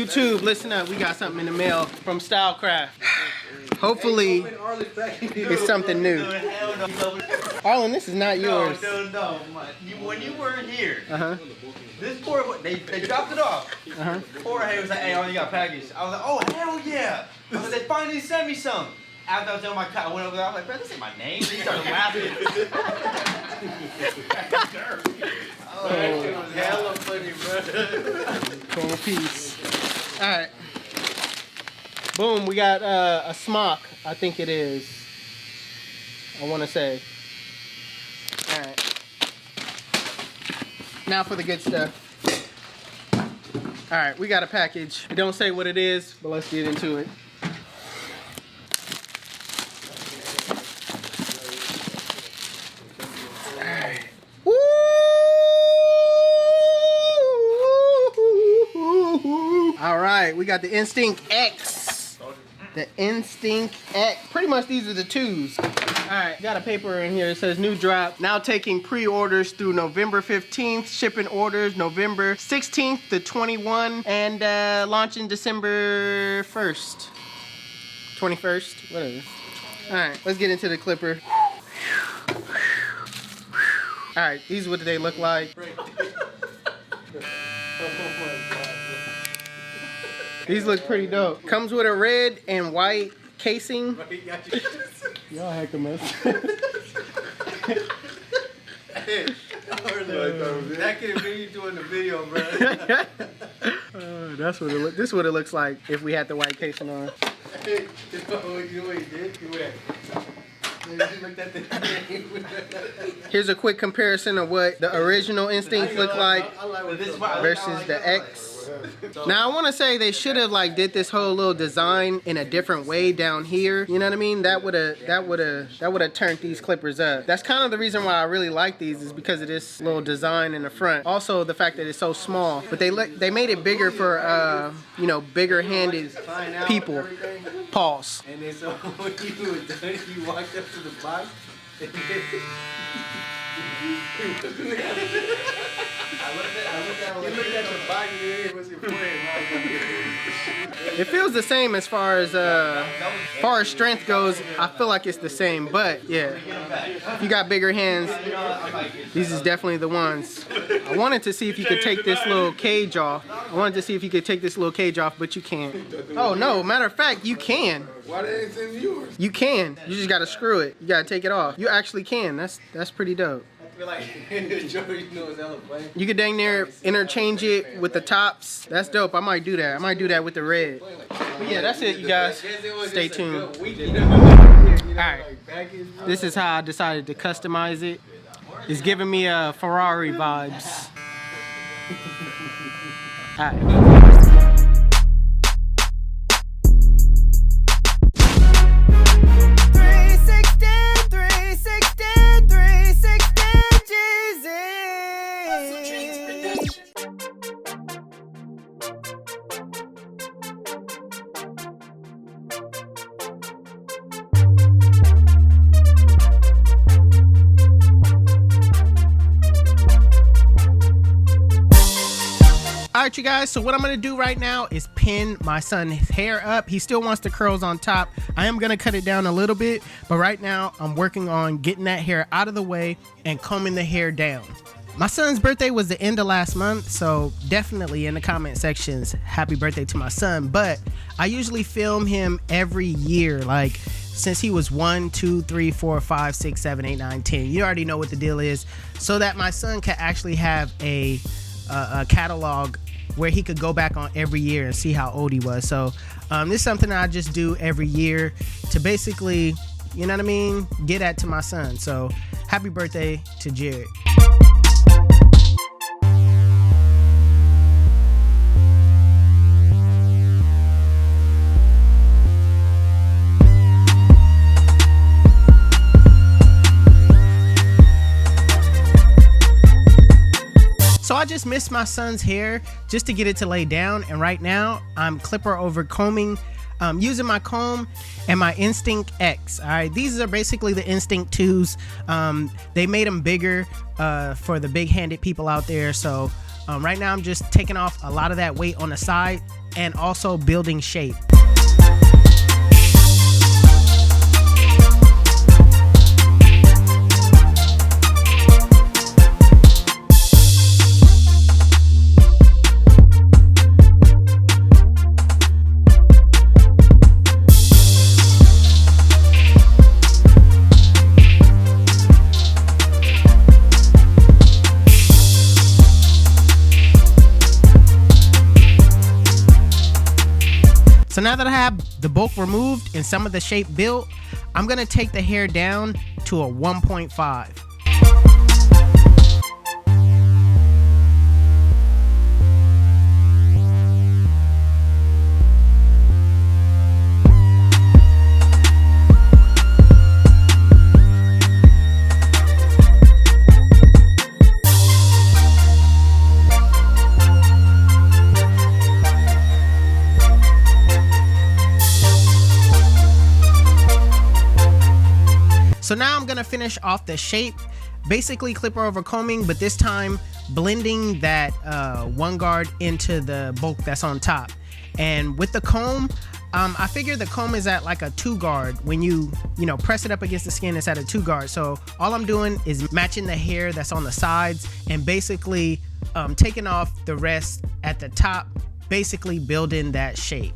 YouTube, listen up. We got something in the mail from Stylecraft. Hopefully, it's something new. Arlen, this is not yours. No. When you weren't here, this poor, they dropped it off. Poor Hay was like, hey, Arlen, you got a package. I was like, oh, hell yeah. I was like, they finally sent me some. After I was telling my cat, I went over there, I was like, bro, this ain't my name. He started laughing. Oh, that shit was hella funny, bro. Cool piece. All right. Boom, we got a smock, I think it is. I want to say. All right. Now for the good stuff. All right, we got a package. It don't say what it is, but let's get into it. All right, we got the Instinct X. The Instinct X. Pretty much these are the twos. All right, got a paper in here. It says new drop. Now taking pre-orders through November 15th. Shipping orders November 16th to 21. And launching December 1st. 21st, whatever. All right, let's get into the clipper. All right, these are what they look like. These look pretty dope. Comes with a red and white casing. Y'all heck a mess. That could have been you doing the video, bro. That's what it look. This is what it looks like if we had the white casing on. You know what he did? He went. Here's a quick comparison of what the original Instinct looked like versus the X. Now I want to say they should have like did this whole little design in a different way down here. You know what I mean? That would have turned these clippers up. That's kind of the reason why I really like these, is because of this little design in the front. Also the fact that it's so small, but they made it bigger for you know, bigger handed people. Pause. And then so when you were done, you walked up to the box. And I looked at the box and it was important. It feels the same as far as strength goes. I feel like it's the same, but yeah, if you got bigger hands, these is definitely the ones. I wanted to see if you could take this little cage off. But you can't. Oh no, matter of fact, you can. Why they ain't send yours? You can. You just gotta screw it. You gotta take it off. You actually can. That's pretty dope. I feel like You could dang near interchange it with the tops. That's dope. I might do that. I might do that with the red. But yeah, that's it, you guys. Stay tuned. Alright. This is how I decided to customize it. It's giving me Ferrari vibes. Alright. Alright, you guys, so what I'm gonna do right now is pin my son's hair up. He still wants the curls on top. I am gonna cut it down a little bit, but right now I'm working on getting that hair out of the way and combing the hair down. My son's birthday was the end of last month, so definitely in the comment sections, happy birthday to my son. But I usually film him every year, like since he was 1, 2, 3, 4, 5, 6, 7, 8, 9, 10. You already know what the deal is, so that my son can actually have a catalog where he could go back on every year and see how old he was. So this is something I just do every year to basically, you know what I mean, get at to my son. So happy birthday to Jared. So I just missed my son's hair just to get it to lay down, and right now I'm clipper over combing using my comb and my Instinct X. All right, these are basically the Instinct 2s. They made them bigger for the big-handed people out there. So right now I'm just taking off a lot of that weight on the side and also building shape. So now that I have the bulk removed and some of the shape built, I'm gonna take the hair down to a 1.5. So now I'm gonna finish off the shape, basically clipper over combing, but this time blending that one guard into the bulk that's on top. And with the comb, I figure the comb is at like a 2 guard. When you press it up against the skin, it's at a 2 guard. So all I'm doing is matching the hair that's on the sides and basically taking off the rest at the top, basically building that shape.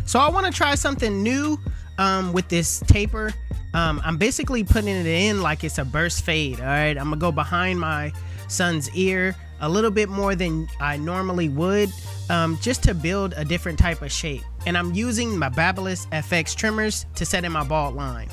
So I want to try something new with this taper. I'm basically putting it in like it's a burst fade. All right, I'm gonna go behind my son's ear a little bit more than I normally would, just to build a different type of shape. And I'm using my Babyliss FX trimmers to set in my bald line.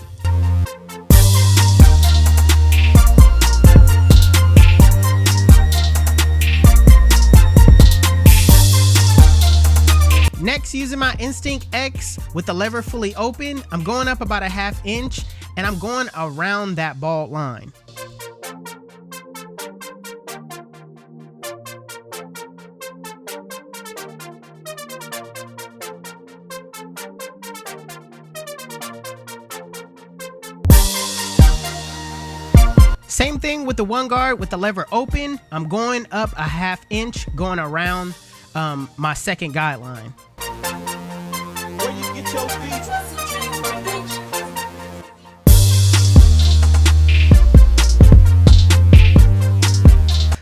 Next, using my Instinct X with the lever fully open, I'm going up about a 1/2 inch and I'm going around that bald line. Same thing with the one guard with the lever open. I'm going up a 1/2 inch, going around my second guideline. Where you get your feet?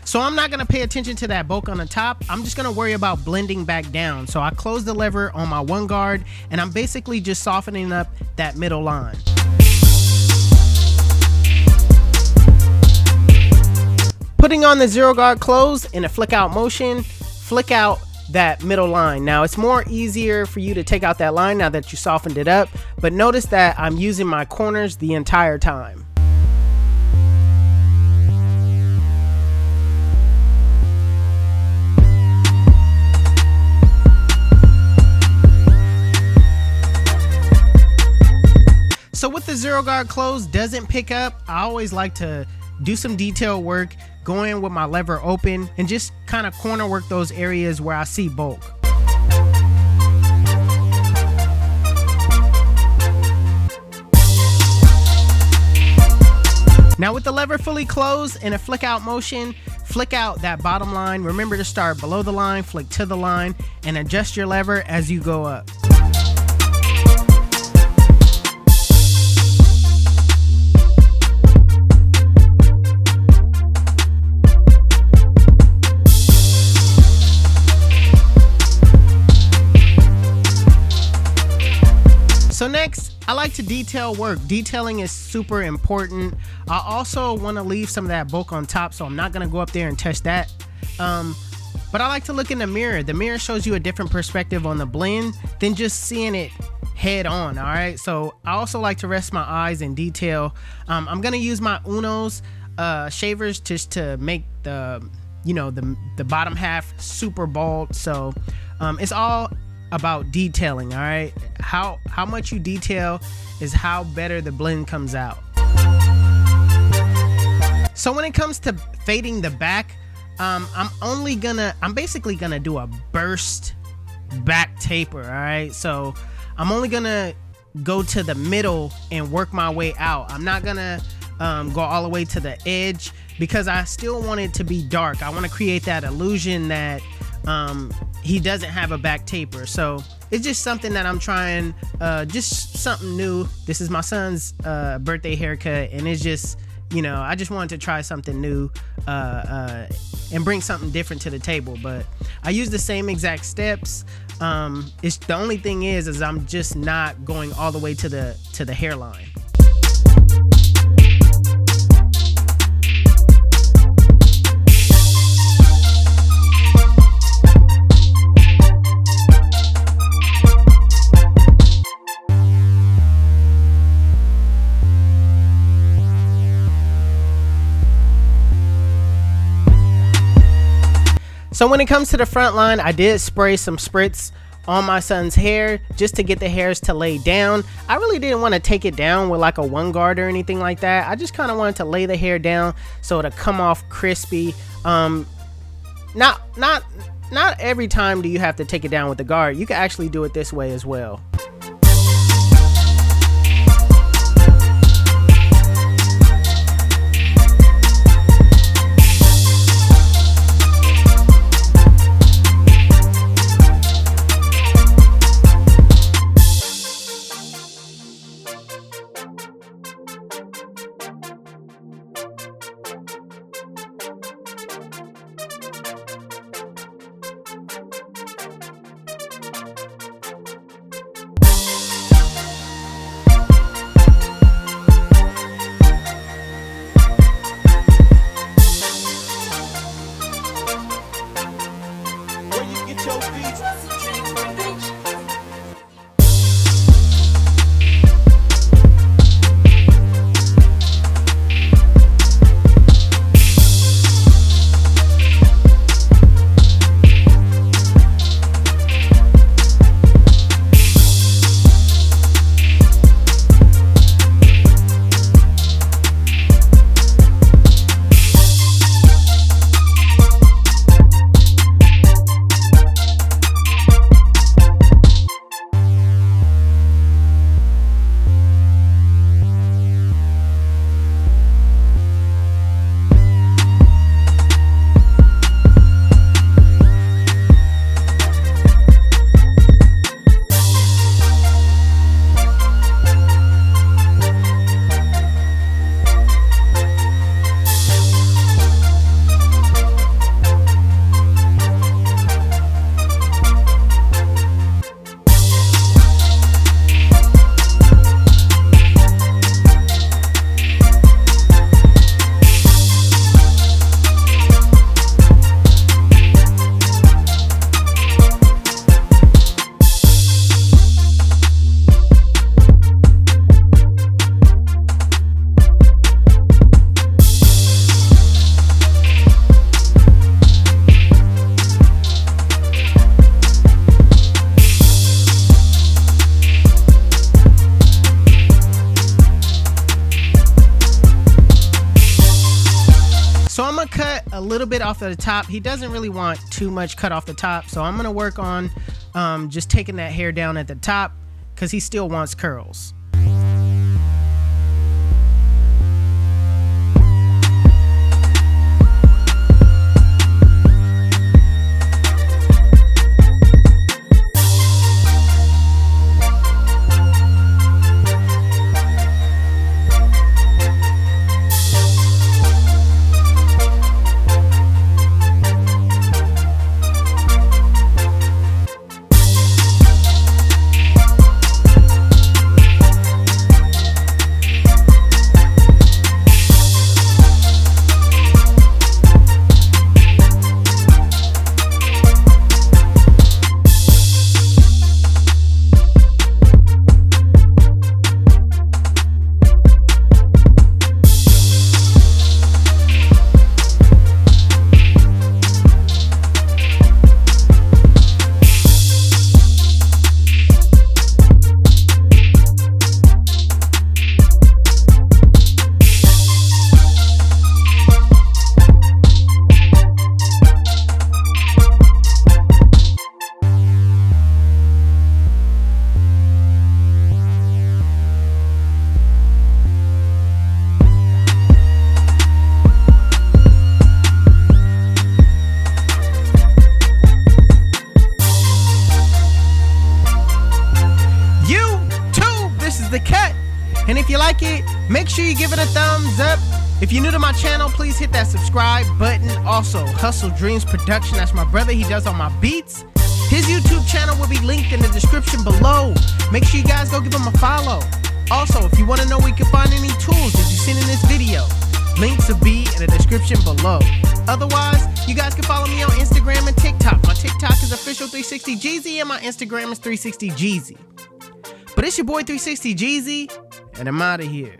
So I'm not gonna pay attention to that bulk on the top. I'm just gonna worry about blending back down. So I close the lever on my one guard and I'm basically just softening up that middle line. Putting on the 0 guard close in a flick out motion, flick out that middle line. Now it's more easier for you to take out that line now that you softened it up, but notice that I'm using my corners the entire time. So with the 0 guard close doesn't pick up, I always like to do some detail work, go in with my lever open and just kind of corner work those areas where I see bulk. Now with the lever fully closed in a flick out motion, flick out that bottom line. Remember to start below the line, flick to the line, and adjust your lever as you go up. So next, I like to detail work. Detailing is super important. I also want to leave some of that bulk on top, so I'm not going to go up there and touch that. But I like to look in the mirror. The mirror shows you a different perspective on the blend than just seeing it head on, all right? So I also like to rest my eyes and detail. I'm going to use my Uno's shavers just to make the you know, the bottom half super bald. So it's all about detailing. All right, how much you detail is how better the blend comes out. So when it comes to fading the back, I'm basically gonna do a burst back taper. All right, so I'm only gonna go to the middle and work my way out. I'm not gonna go all the way to the edge because I still want it to be dark. I want to create that illusion that he doesn't have a back taper. So it's just something that I'm trying, just something new. This is my son's birthday haircut, and it's just, you know, I just wanted to try something new and bring something different to the table. But I use the same exact steps. It's the only thing is I'm just not going all the way to the hairline. So when it comes to the front line, I did spray some spritz on my son's hair just to get the hairs to lay down. I really didn't want to take it down with like a one guard or anything like that. I just kind of wanted to lay the hair down so it'll come off crispy. Not every time do you have to take it down with the guard. You can actually do it this way as well. So I'm gonna cut a little bit off of the top. He doesn't really want too much cut off the top, so I'm gonna work on just taking that hair down at the top because he still wants curls. Make sure you give it a thumbs up. If you're new to my channel, please hit that subscribe button. Also, HustleDreamProduction, that's my brother. He does all my beats. His YouTube channel will be linked in the description below. Make sure you guys go give him a follow. Also, if you want to know where you can find any tools that you've seen in this video, links will be in the description below. Otherwise, you guys can follow me on Instagram and TikTok. My TikTok is official360Jeezy and my Instagram is 360Jeezy. But it's your boy 360Jeezy, and I'm out of here.